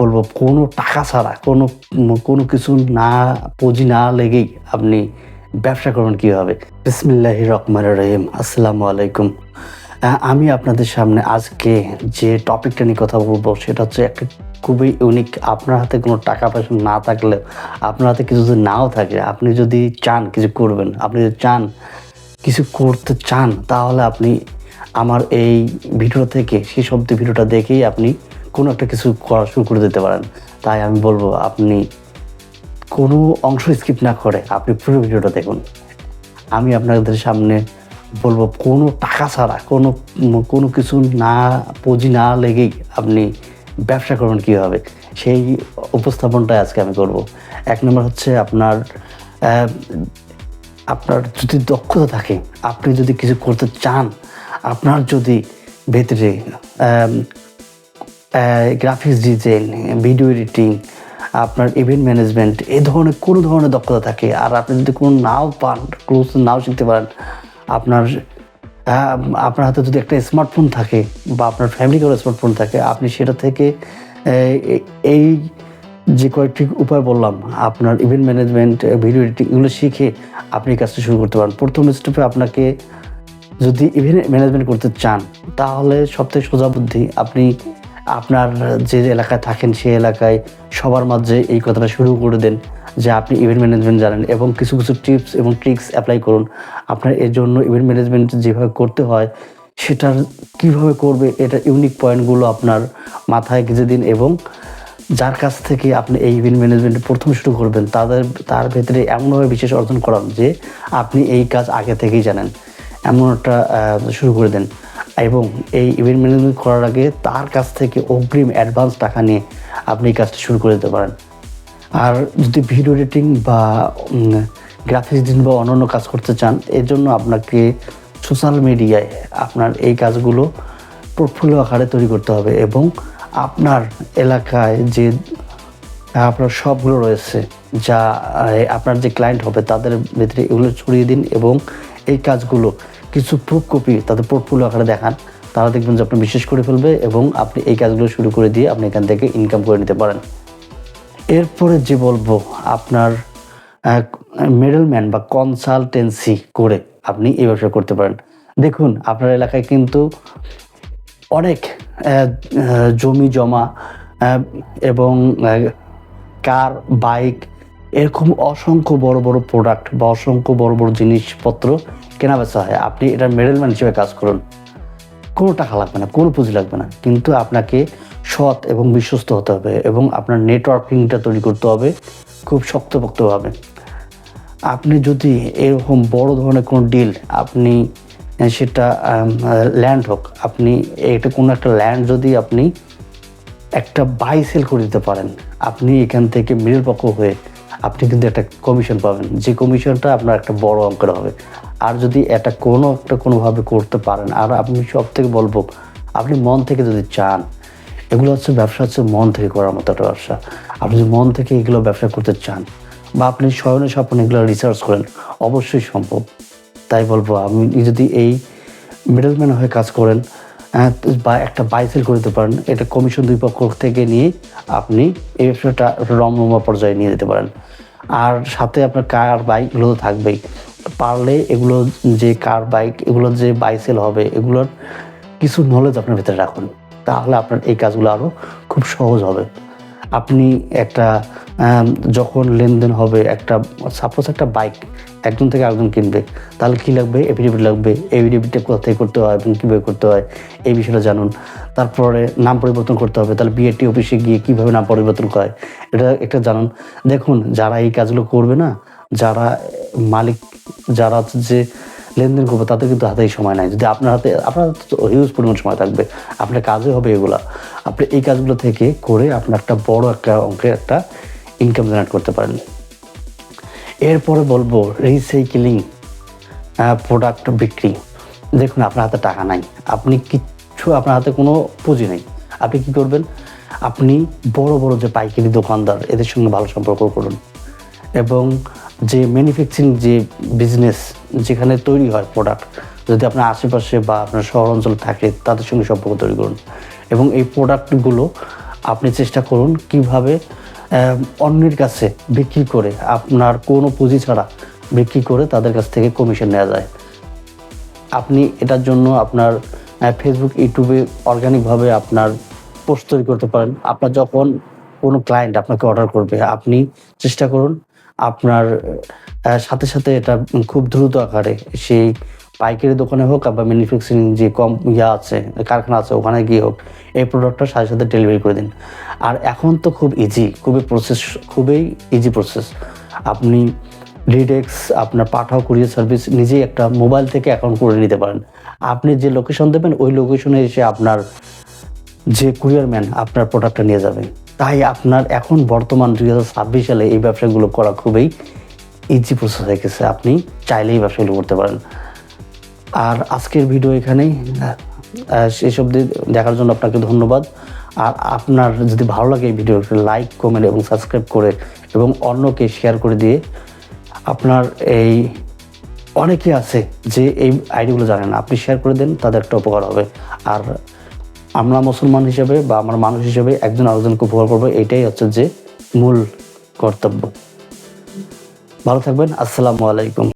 বলবো কোনো টাকা ছাড়া কোনো কিছু না পুঁজি না লেগেই আপনি ব্যবসা করবেন কীভাবে? বিসমিল্লাহির রহমানির রহিম। আসসালামু আলাইকুম। আমি আপনাদের সামনে আজকে যে টপিকটা নিয়ে কথা বলবো সেটা হচ্ছে একটা খুবই ইউনিক। আপনার হাতে কোনো টাকা পয়সা না থাকলেও, আপনার হাতে কিছু যদি নাও থাকে, আপনি যদি চান কিছু করবেন, আপনি যদি চান কিছু করতে চান, তাহলে আপনি আমার এই ভিডিও থেকে শেষ অবধি ভিডিওটা দেখেই আপনি কোনো একটা কিছু করা শুরু করে দিতে পারেন। তাই আমি বলবো আপনি কোনো অংশ স্কিপ না করে আপনি পুরো ভিডিওটা দেখুন। আমি আপনাদের সামনে বলবো কোনো টাকা ছাড়া কোনো কিছু না পুঁজি না লেগেই আপনি ব্যবসা করবেন কীভাবে, সেই উপস্থাপনটাই আজকে আমি করব। ১ নম্বর হচ্ছে আপনার যদি দক্ষতা থাকে, আপনি যদি কিছু করতে চান, আপনার যদি ভেতরে গ্রাফিক্স ডিজাইন, ভিডিও এডিটিং, আপনার ইভেন্ট ম্যানেজমেন্ট এই ধরনের কোনো ধরনের দক্ষতা থাকে, আর আপনি যদি কোনো নাও পান, ক্লোজ নাও শিখতে পারেন, আপনার হাতে যদি একটা স্মার্টফোন থাকে বা আপনার ফ্যামিলি কারো স্মার্টফোন থাকে, আপনি সেটা থেকে এই যে কয়েকটি উপায় বললাম, আপনার ইভেন্ট ম্যানেজমেন্ট, ভিডিও এডিটিং এগুলো শিখে আপনি কাজটা শুরু করতে পারেন। প্রথম স্টেপে আপনাকে যদি ইভেন্ট ম্যানেজমেন্ট করতে চান, তাহলে সবথেকে সোজা বুদ্ধি, আপনি আপনার যে এলাকায় থাকেন সেই এলাকায় সবার মাঝে এই কথাটা শুরু করে দেন যে আপনি ইভেন্ট ম্যানেজমেন্ট জানেন, এবং কিছু টিপস এবং ট্রিক্স অ্যাপ্লাই করুন। আপনার এর জন্য ইভেন্ট ম্যানেজমেন্ট যেভাবে করতে হয় সেটার কীভাবে করবে, এটা ইউনিক পয়েন্টগুলো আপনার মাথায় গেঁথে দিন, এবং যার কাছ থেকে আপনি এই ইভেন্ট ম্যানেজমেন্ট প্রথম শুরু করবেন তার ভেতরে এমনভাবে বিশেষ অর্জন করান যে আপনি এই কাজ আগে থেকেই জানেন, এমন একটা শুরু করে দেন। এবং এই ইভেন্ট ম্যানেজমেন্ট করার আগে তার কাছ থেকে অগ্রিম অ্যাডভান্স টাকা নিয়ে আপনি এই কাজটা শুরু করে দিতে পারেন। আর যদি ভিডিও এডিটিং বা গ্রাফিক্স ডিজাইন বা অন্যান্য কাজ করতে চান, এর জন্য আপনাকে সোশ্যাল মিডিয়ায় আপনার এই কাজগুলো পোর্টফোলিও আকারে তৈরি করতে হবে, এবং আপনার এলাকায় যে আপনার শপগুলো রয়েছে, যা আপনার যে ক্লায়েন্ট হবে তাদের ভিতরে এগুলো ছড়িয়ে দিন, এবং এই কাজগুলো কিছু প্রুফ কপি তাদের পোর্টফোলিও আকারে দেখান। তারা দেখবেন যে আপনি বিশ্বাস করে ফেলবে, এবং আপনি এই কাজগুলো শুরু করে দিয়ে আপনি এখান থেকে ইনকাম করে নিতে পারেন। এরপরে যে বলবো, আপনার মিডলম্যান বা কনসালটেন্সি করে আপনি এই ব্যবসা করতে পারেন। দেখুন, আপনার এলাকায় কিন্তু অনেক জমি জমা এবং কার, বাইক, এরকম অসংখ্য বড় বড় প্রোডাক্ট বা অসংখ্য বড় বড় জিনিসপত্র কেনাবেচা হয়। আপনি এটার মিডলম্যান হিসেবে কাজ করুন। কোনো টাকা লাগবে না, কোনো পুঁজি লাগবে না, কিন্তু আপনাকে সৎ এবং বিশ্বস্ত হতে হবে, এবং আপনার নেটওয়ার্কিংটা তৈরি করতে হবে খুব শক্তপোক্তভাবে। আপনি যদি এরকম বড় ধরনের কোনো ডিল, আপনি সেটা ল্যান্ড হোক, আপনি এটা কোনো একটা ল্যান্ড যদি আপনি একটা বাই সেল করে দিতে পারেন, আপনি এখান থেকে মিডল পক্ষ হয়ে আপনি কিন্তু একটা কমিশন পাবেন, যে কমিশনটা আপনার একটা বড় অঙ্কের হবে। আর যদি এটা কোনোভাবে করতে পারেন, আর আপনি সবথেকে বলবো, আপনি মন থেকে যদি চান, এগুলো হচ্ছে ব্যবসা, হচ্ছে মন থেকে করার মতো একটা ব্যবসা। আপনি যদি মন থেকে এগুলো ব্যবসা করতে চান, বা আপনি স্বয়নে স্বপ্নে এগুলো রিসার্চ করেন, অবশ্যই সম্ভব। তাই বলবো, আপনি যদি এই মিডলম্যান হয়ে কাজ করেন বা একটা বাই সেল করে দিতে পারেন, এটা কমিশন 2 পক্ষ থেকে নিয়ে আপনি এই ব্যবসাটা রমরমা পর্যায়ে নিয়ে যেতে পারেন। আর সাথে আপনার কার, বাইক এগুলো তো থাকবেই। পারলে এগুলো যে কার, বাইক এগুলোর যে বাই সেল হবে, এগুলোর কিছু নলেজ আপনার ভেতরে রাখুন, তাহলে আপনার এই কাজগুলো আরও খুব সহজ হবে। আপনি একটা যখন লেনদেন হবে, সাপোজ একটা বাইক একজন থেকে আরেকজন কিনবে, তাহলে কী লাগবে? এফিডেভিট লাগবে। এফিডেভিটটা কোথা থেকে করতে হয় এবং কীভাবে করতে হয় এই বিষয়টা জানুন। তারপরে নাম পরিবর্তন করতে হবে, তাহলে বিআরটি অফিসে গিয়ে কীভাবে নাম পরিবর্তন হয় এটা জানুন। দেখুন, যারা এই কাজগুলো করবে না, যারা মালিক, যারা হচ্ছে যে লেনদেন করবে, তাদের কিন্তু হাতেই সময় নাই। যদি আপনার হাতে হিউজ পরিমাণ সময় থাকবে, আপনার কাজে হবে এগুলা। আপনি এই কাজগুলো থেকে করে আপনার একটা বড় একটা অঙ্কের একটা ইনকাম জেনারেট করতে পারেন। এরপরে বলবো রিসাইকেলিং প্রোডাক্ট বিক্রি। দেখুন, আপনার হাতে টাকা নাই, আপনার হাতে কোনো পুঁজি নেই। আপনি কি করবেন? আপনি বড় বড় যে পাইকারি দোকানদার, এদের সঙ্গে ভালো সম্পর্ক করুন, এবং যে ম্যানুফ্যাকচারিং যে বিজনেস, যেখানে তৈরি হয় প্রোডাক্ট, যদি আপনার আশেপাশে বা আপনার শহর অঞ্চলে থাকে, তাদের সঙ্গে সম্পর্ক তৈরি করুন, এবং এই প্রোডাক্টগুলো আপনি চেষ্টা করুন কিভাবে অন্যের কাছে বিক্রি করে, আপনার কোনো পুঁজি ছাড়া বিক্রি করে তাদের কাছ থেকে কমিশন নেওয়া যায়। আপনি এটার জন্য আপনার ফেসবুক, ইউটিউবে অর্গানিকভাবে আপনার পোস্ট তৈরি করতে পারেন। আপনার যখন কোনো ক্লায়েন্ট আপনাকে অর্ডার করবে, আপনি চেষ্টা করুন আপনার সাথে সাথে এটা খুব দ্রুত আকারে সেই পাইকারি দোকানে হোক বা ম্যানুফ্যাকচারিং যে আছে, কারখানা আছে, ওখানে গিয়ে হোক এই প্রোডাক্টটা সাথে সাথে ডেলিভারি করে দিন। আর এখন তো খুব ইজি, খুবই ইজি প্রসেস। আপনি ডিডেক্স, আপনার পাঠাও কুরিয়ার সার্ভিস নিজেই একটা মোবাইল থেকে অ্যাকাউন্ট করে নিতে পারেন। আপনি যে লোকেশন দেবেন ওই লোকেশনে এসে আপনার যে কুরিয়ারম্যান আপনার প্রোডাক্টটা নিয়ে যাবে। তাই আপনার এখন বর্তমান 2026 সালে এই ব্যবসাগুলো করা খুবই ইজি প্রসেস হয়ে গেছে। আপনি চাইলেই ব্যবসাগুলো করতে পারেন। আর আজকের ভিডিও এখানেই, শেষ অবধি দেখার জন্য আপনাকে ধন্যবাদ। আর আপনার যদি ভালো লাগে এই ভিডিওটি লাইক, কমেন্ট এবং সাবস্ক্রাইব করে এবং অন্যকে শেয়ার করে দিয়ে, আপনার এই অনেকে আছে যে এই আইডিয়াগুলো জানে না, আপনি শেয়ার করে দেন, তাদের একটা উপকার হবে। আর আমরা মুসলমান হিসেবে বা আমরা মানুষ হিসেবে একজন আরেকজনকে উপকার করবো, এটাই হচ্ছে যে মূল কর্তব্য। ভালো থাকবেন। আসসালামু আলাইকুম।